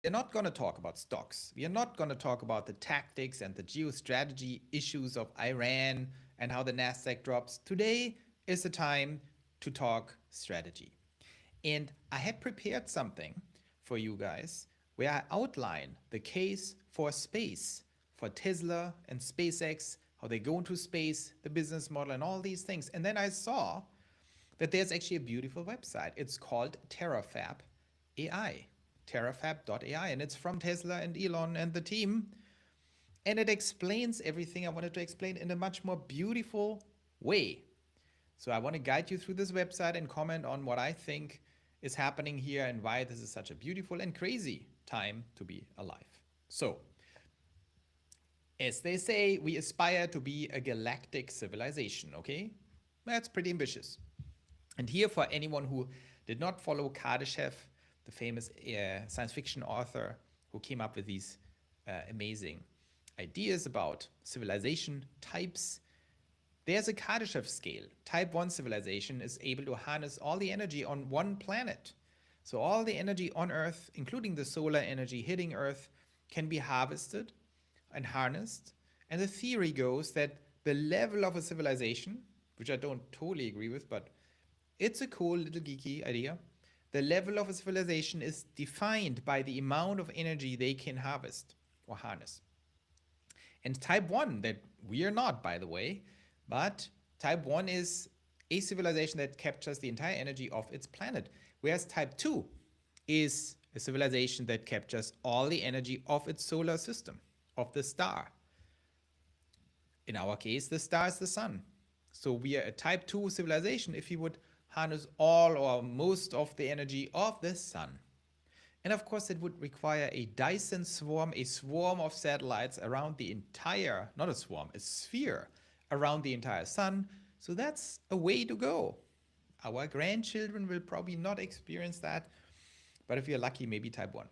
we're not going to talk about stocks. We are not going to talk about the tactics and the geostrategy issues of Iran and how the Nasdaq drops. Today is the time to talk strategy. And I had prepared something for you guys where I outline the case for space, for Tesla and SpaceX, how they go into space, the business model, and all these things. And then I saw that there's actually a beautiful website. It's called Terrafab AI, terrafab.ai, and it's from Tesla and Elon and the team. And it explains everything I wanted to explain in a much more beautiful way. So I want to guide you through this website and comment on what I think is happening here and why this is such a beautiful and crazy time to be alive. So, as they say, we aspire to be a galactic civilization, okay? That's pretty ambitious. And here, for anyone who did not follow Kardashev, the famous science fiction author who came up with these amazing ideas about civilization types, there's a Kardashev scale. Type 1 civilization is able to harness all the energy on one planet. So all the energy on Earth, including the solar energy hitting Earth, can be harvested and harnessed. And the theory goes that the level of a civilization, which I don't totally agree with, but it's a cool little geeky idea. The level of a civilization is defined by the amount of energy they can harvest or harness. And type 1, that we are not, by the way, but type 1 is a civilization that captures the entire energy of its planet, whereas type 2 is a civilization that captures all the energy of its solar system, of the star. In our case, the star is the sun. So we are a type 2 civilization if you would harness all or most of the energy of the sun. And of course, it would require a Dyson swarm, a swarm of satellites around the entire, not a swarm, a sphere around the entire sun. So that's a way to go. Our grandchildren will probably not experience that, but if you're lucky, maybe type 1.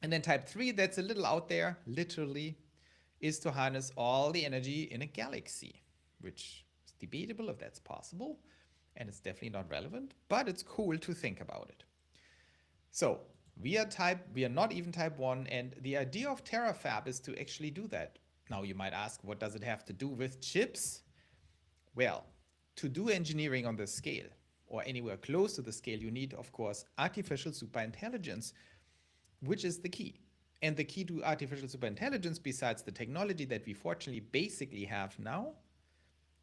And then type 3, that's a little out there, literally, is to harness all the energy in a galaxy, which is debatable if that's possible, and it's definitely not relevant, but it's cool to think about it. So we are not even type 1, and the idea of Terrafab is to actually do that. Now you might ask, what does it have to do with chips? Well, to do engineering on this scale, or anywhere close to the scale, you need, of course, artificial superintelligence, which is the key. And the key to artificial superintelligence, besides the technology that we fortunately basically have now,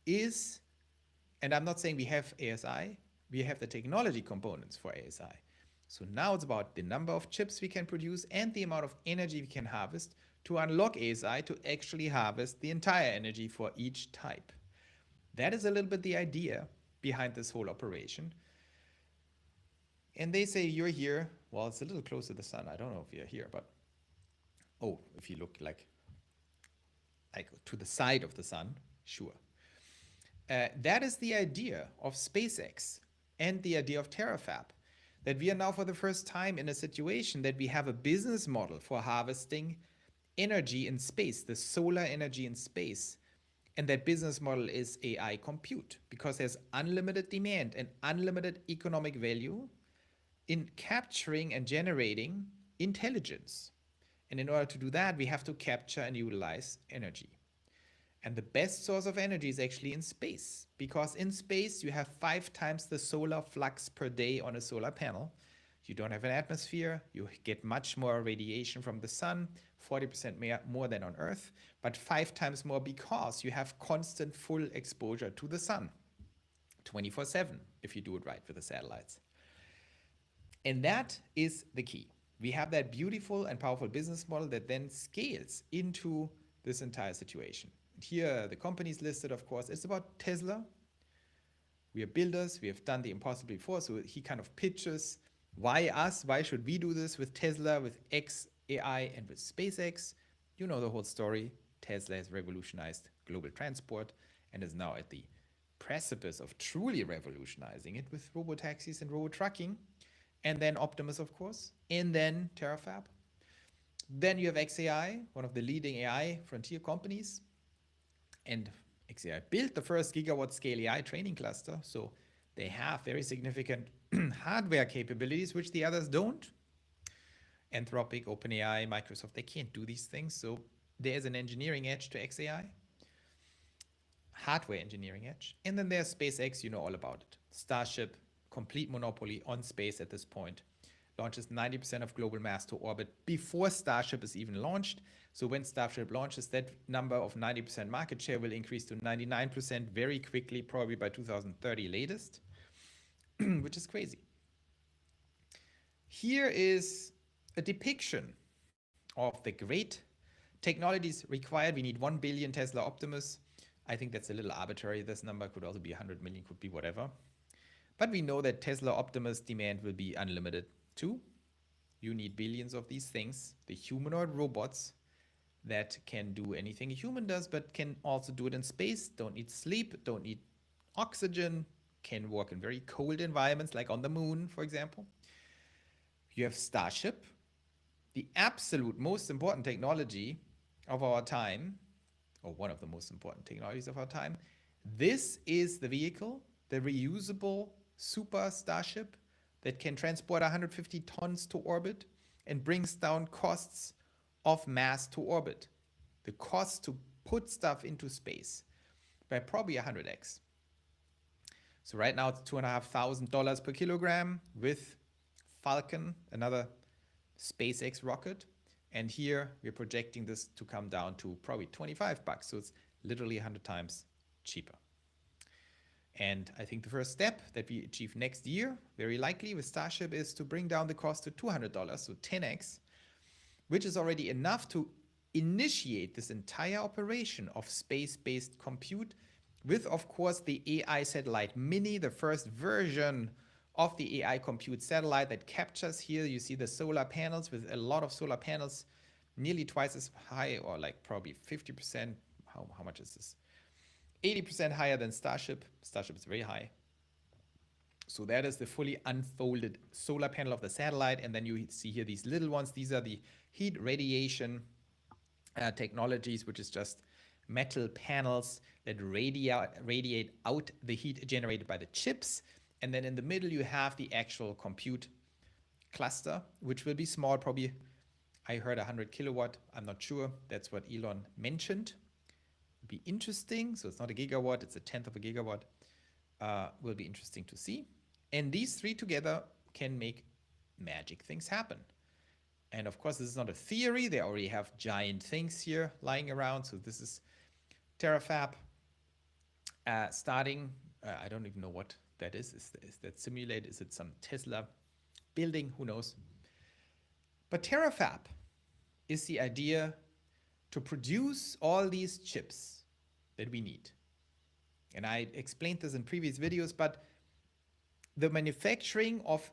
is, and I'm not saying we have ASI, we have the technology components for ASI. So now it's about the number of chips we can produce and the amount of energy we can harvest to unlock ASI to actually harvest the entire energy for each type. That is a little bit the idea behind this whole operation. And they say you're here. Well, it's a little close to the sun. I don't know if you're here, but oh, if you look like to the side of the sun, sure. That is the idea of SpaceX and the idea of Terrafab, that we are now for the first time in a situation that we have a business model for harvesting energy in space, the solar energy in space. And that business model is AI compute, because there's unlimited demand and unlimited economic value in capturing and generating intelligence. And in order to do that, we have to capture and utilize energy. And the best source of energy is actually in space, because in space you have 5 times the solar flux per day on a solar panel. You don't have an atmosphere, you get much more radiation from the sun, 40% more than on Earth, but 5 times more because you have constant full exposure to the sun, 24/7, if you do it right with the satellites. And that is the key. We have that beautiful and powerful business model that then scales into this entire situation. And here the companies listed, of course, it's about Tesla. We are builders, we have done the impossible before, so he kind of pitches, why us? Why should we do this with Tesla, with XAI, and with SpaceX? You know the whole story. Tesla has revolutionized global transport and is now at the precipice of truly revolutionizing it with robotaxis and robo-trucking. And then Optimus, of course. And then Terrafab. Then you have XAI, one of the leading AI frontier companies. And XAI built the first gigawatt scale AI training cluster. So they have very significant hardware capabilities, which the others don't. Anthropic, OpenAI, Microsoft, they can't do these things. So there's an engineering edge to XAI, hardware engineering edge. And then there's SpaceX, you know all about it. Starship, complete monopoly on space at this point. Launches 90% of global mass to orbit before Starship is even launched. So when Starship launches, that number of 90% market share will increase to 99% very quickly, probably by 2030 latest, which is crazy. Here is a depiction of the great technologies required. We need 1 billion Tesla Optimus. I think that's a little arbitrary. This number could also be 100 million, could be whatever. But we know that Tesla Optimus demand will be unlimited too. You need billions of these things, the humanoid robots that can do anything a human does, but can also do it in space, don't need sleep, don't need oxygen, can work in very cold environments like on the moon, for example. You have Starship, the absolute most important technology of our time, or one of the most important technologies of our time. This is the vehicle, the reusable super Starship that can transport 150 tons to orbit and brings down costs of mass to orbit. The cost to put stuff into space by probably 100x. So right now it's $2,500 per kilogram with Falcon, another SpaceX rocket. And here we're projecting this to come down to probably 25 bucks. So it's literally 100 times cheaper. And I think the first step that we achieve next year, very likely with Starship, is to bring down the cost to $200, so 10x, which is already enough to initiate this entire operation of space-based compute with, of course, the AI satellite Mini, the first version of the AI compute satellite that captures. Here you see the solar panels with a lot of solar panels, nearly twice as high, or like probably 50%. How much is this? 80% higher than Starship. Starship is very high. So that is the fully unfolded solar panel of the satellite. And then you see here these little ones. These are the heat radiation technologies, which is just metal panels that radiate out the heat generated by the chips. And then in the middle, you have the actual compute cluster, which will be small, probably, I heard 100 kilowatt. I'm not sure. That's what Elon mentioned. Would be interesting. So it's not a gigawatt, it's a tenth of a gigawatt. Will be interesting to see. And these three together can make magic things happen. And of course, this is not a theory. They already have giant things here lying around. So this is Terrafab starting. I don't even know what that is. Is that simulated? Is it some Tesla building? Who knows? But Terrafab is the idea to produce all these chips that we need. And I explained this in previous videos, but the manufacturing of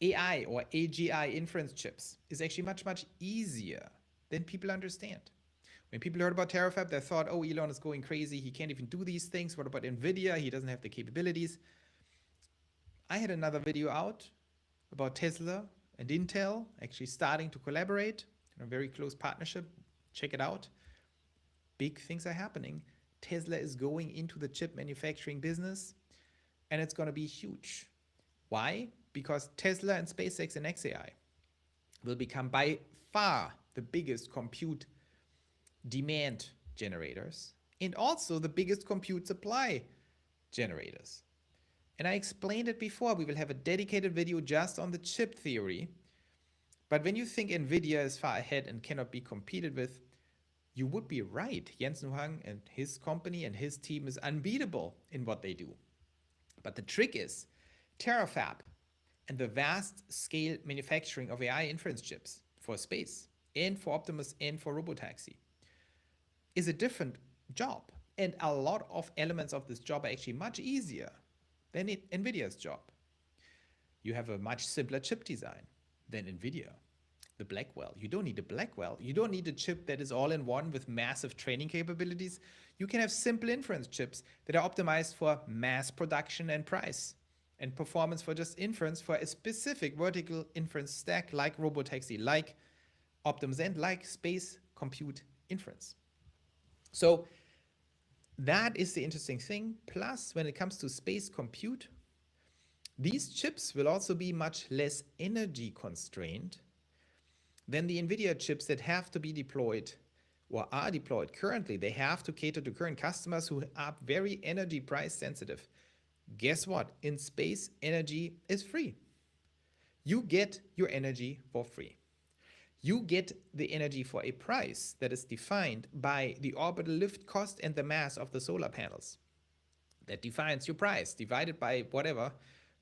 AI or AGI inference chips is actually much, much easier than people understand. When people heard about Terrafab, they thought, oh, Elon is going crazy. He can't even do these things. What about NVIDIA? He doesn't have the capabilities. I had another video out about Tesla and Intel actually starting to collaborate in a very close partnership. Check it out. Big things are happening. Tesla is going into the chip manufacturing business, and it's going to be huge. Why? Because Tesla and SpaceX and XAI will become by far the biggest compute demand generators and also the biggest compute supply generators. And I explained it before. We will have a dedicated video just on the chip theory. But when you think NVIDIA is far ahead and cannot be competed with, you would be right. Jensen Huang and his company and his team is unbeatable in what they do. But the trick is Terrafab and the vast scale manufacturing of AI inference chips for space and for Optimus and for Robotaxi is a different job. And a lot of elements of this job are actually much easier than NVIDIA's job. You have a much simpler chip design than NVIDIA. The Blackwell. You don't need a Blackwell. You don't need a chip that is all in one with massive training capabilities. You can have simple inference chips that are optimized for mass production and price and performance for just inference for a specific vertical inference stack like Robotaxi, like Optimus, and like space compute inference. So that is the interesting thing. Plus, when it comes to space compute, these chips will also be much less energy constrained then the NVIDIA chips that have to be deployed or are deployed currently, they have to cater to current customers who are very energy price sensitive. Guess what? In space, energy is free. You get your energy for free. You get the energy for a price that is defined by the orbital lift cost and the mass of the solar panels. That defines your price, divided by whatever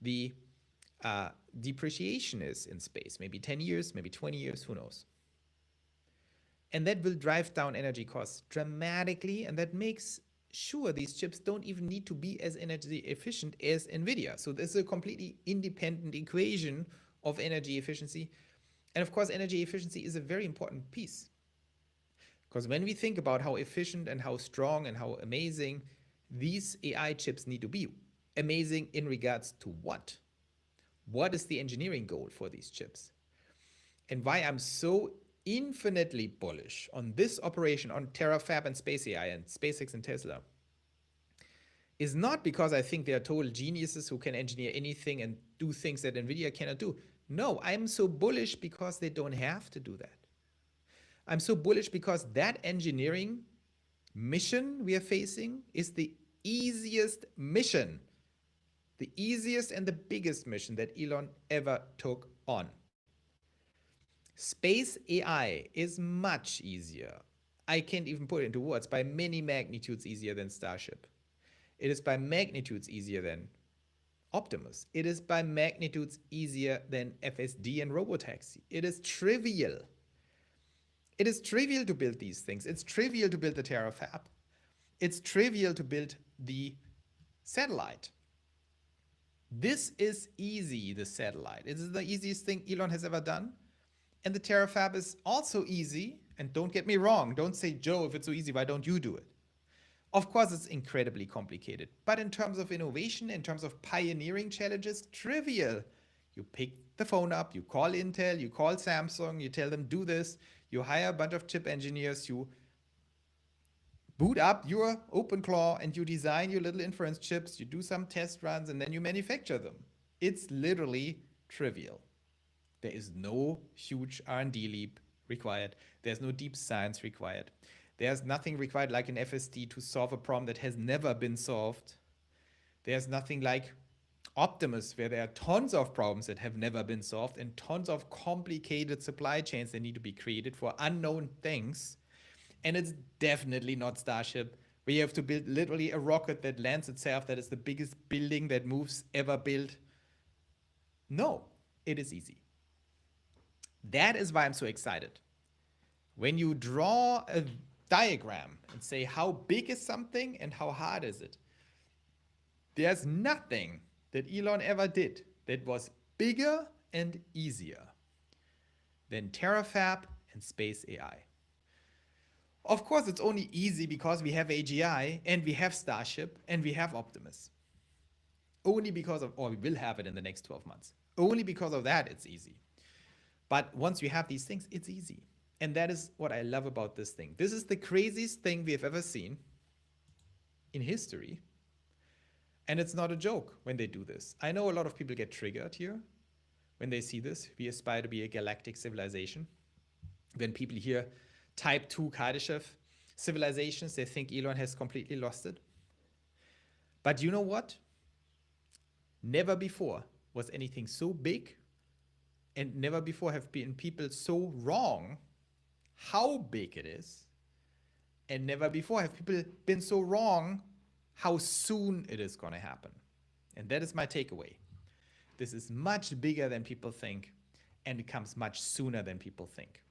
the depreciation is in space. Maybe 10 years, maybe 20 years, who knows. And that will drive down energy costs dramatically, and that makes sure these chips don't even need to be as energy efficient as NVIDIA. So this is a completely independent equation of energy efficiency. And of course, energy efficiency is a very important piece. Because when we think about how efficient and how strong and how amazing these AI chips need to be, amazing in regards to what? What is the engineering goal for these chips? And why I'm so infinitely bullish on this operation, on Terrafab and Space AI and SpaceX and Tesla, is not because I think they are total geniuses who can engineer anything and do things that NVIDIA cannot do. No, I'm so bullish because they don't have to do that. I'm so bullish because that engineering mission we are facing is the easiest mission, the easiest and the biggest mission that Elon ever took on. Space AI is much easier. I can't even put it into words, by many magnitudes easier than Starship. It is by magnitudes easier than Optimus. It is by magnitudes easier than FSD and Robotaxi. It is trivial. It is trivial to build these things. It's trivial to build the Terrafab. It's trivial to build the satellite. This is easy, the satellite. It is the easiest thing Elon has ever done. And the Terrafab is also easy. And don't get me wrong, don't say, Joe, if it's so easy, why don't you do it? Of course, it's incredibly complicated. But in terms of innovation, in terms of pioneering challenges, trivial. You pick the phone up, you call Intel, you call Samsung, you tell them do this, you hire a bunch of chip engineers, you boot up your OpenClaw and you design your little inference chips, you do some test runs, and then you manufacture them. It's literally trivial. There is no huge R&D leap required. There's no deep science required. There's nothing required like an FSD to solve a problem that has never been solved. There's nothing like Optimus, where there are tons of problems that have never been solved and tons of complicated supply chains that need to be created for unknown things. And it's definitely not Starship, where you have to build literally a rocket that lands itself, that is the biggest building that moves ever built. No, it is easy. That is why I'm so excited. When you draw a diagram and say how big is something and how hard is it, there's nothing that Elon ever did that was bigger and easier than Terrafab and Space AI. Of course, it's only easy because we have AGI and we have Starship and we have Optimus. Only because of, or we will have it in the next 12 months. Only because of that, it's easy. But once you have these things, it's easy. And that is what I love about this thing. This is the craziest thing we have ever seen in history. And it's not a joke when they do this. I know a lot of people get triggered here when they see this. We aspire to be a galactic civilization. When people hear Type 2 Kardashev civilizations, they think Elon has completely lost it. But you know what? Never before was anything so big, and never before have been people so wrong how big it is, and never before have people been so wrong how soon it is going to happen. And that is my takeaway. This is much bigger than people think, and it comes much sooner than people think.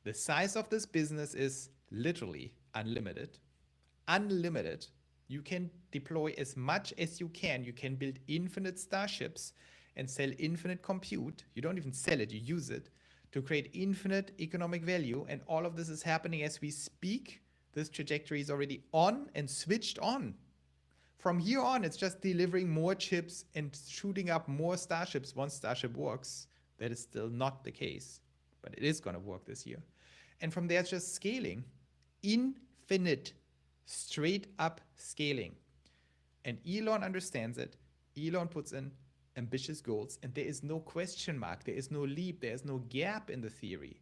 The size of this business is literally unlimited. Unlimited. You can deploy as much as you can. You can build infinite starships and sell infinite compute. You don't even sell it, you use it to create infinite economic value. And all of this is happening as we speak. This trajectory is already on and switched on. From here on, it's just delivering more chips and shooting up more starships once Starship works. That is still not the case, but it is going to work this year. And from there, it's just scaling. Infinite, straight up scaling. And Elon understands it. Elon puts in ambitious goals, and there is no question mark. There is no leap. There is no gap in the theory.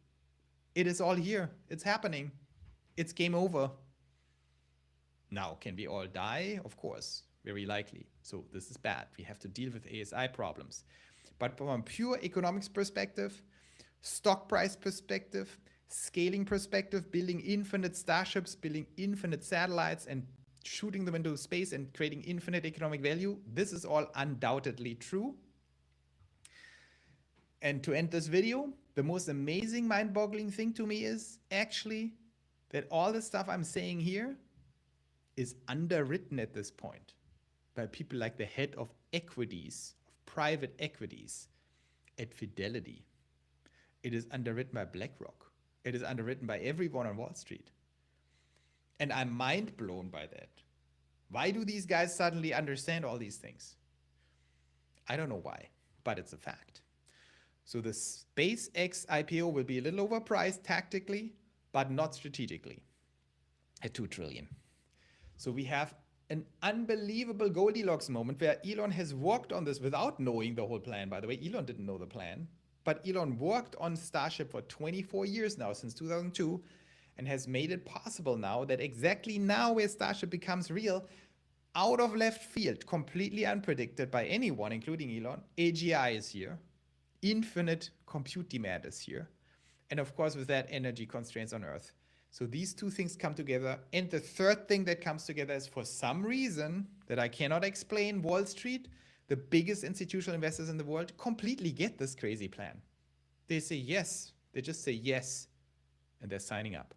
It is all here. It's happening. It's game over. Now, can we all die? Of course, very likely. So this is bad. We have to deal with ASI problems. But from a pure economics perspective, stock price perspective, scaling perspective, building infinite starships, building infinite satellites, and shooting them into space and creating infinite economic value, this is all undoubtedly true. And to end this video, the most amazing, mind-boggling thing to me is actually that all the stuff I'm saying here is underwritten at this point by people like the head of equities, of private equities at Fidelity. It is underwritten by BlackRock. It is underwritten by everyone on Wall Street. And I'm mind blown by that. Why do these guys suddenly understand all these things? I don't know why, but it's a fact. So the SpaceX IPO will be a little overpriced tactically, but not strategically at 2 trillion. So we have an unbelievable Goldilocks moment where Elon has worked on this without knowing the whole plan. By the way, Elon didn't know the plan, but Elon worked on Starship for 24 years now, since 2002, and has made it possible now that exactly now where Starship becomes real, out of left field, completely unpredicted by anyone, including Elon, AGI is here. Infinite compute demand is here. And of course, with that, energy constraints on Earth. So these two things come together. And the third thing that comes together is, for some reason that I cannot explain, Wall Street, the biggest institutional investors in the world, completely get this crazy plan. They say yes. They just say yes. And they're signing up.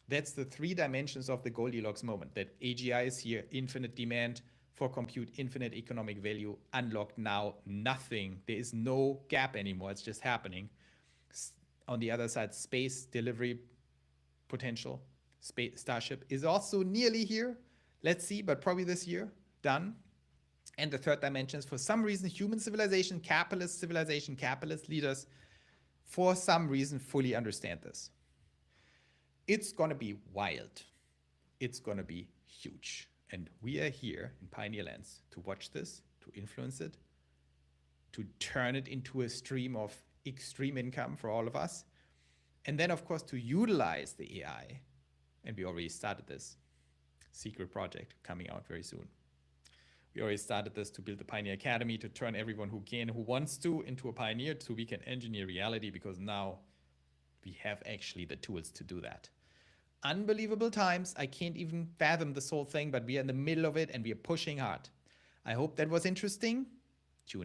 That's the 3 dimensions of the Goldilocks moment, that AGI is here, infinite demand for compute, infinite economic value, unlocked now, nothing. There is no gap anymore. It's just happening. On the other side, space delivery potential, Starship is also nearly here. Let's see, but probably this year, done. And the third dimension is, for some reason, human civilization, capitalist leaders, for some reason, fully understand this. It's going to be wild. It's going to be huge. And we are here in Pioneer Lands to watch this, to influence it, to turn it into a stream of extreme income for all of us. And then, of course, to utilize the AI. And we already started this secret project coming out very soon. We already started this to build the Pioneer Academy, to turn everyone who can, who wants to, into a pioneer, so we can engineer reality, because now we have actually the tools to do that. Unbelievable times. I can't even fathom this whole thing, but we are in the middle of it and we are pushing hard. I hope that was interesting. Tune in.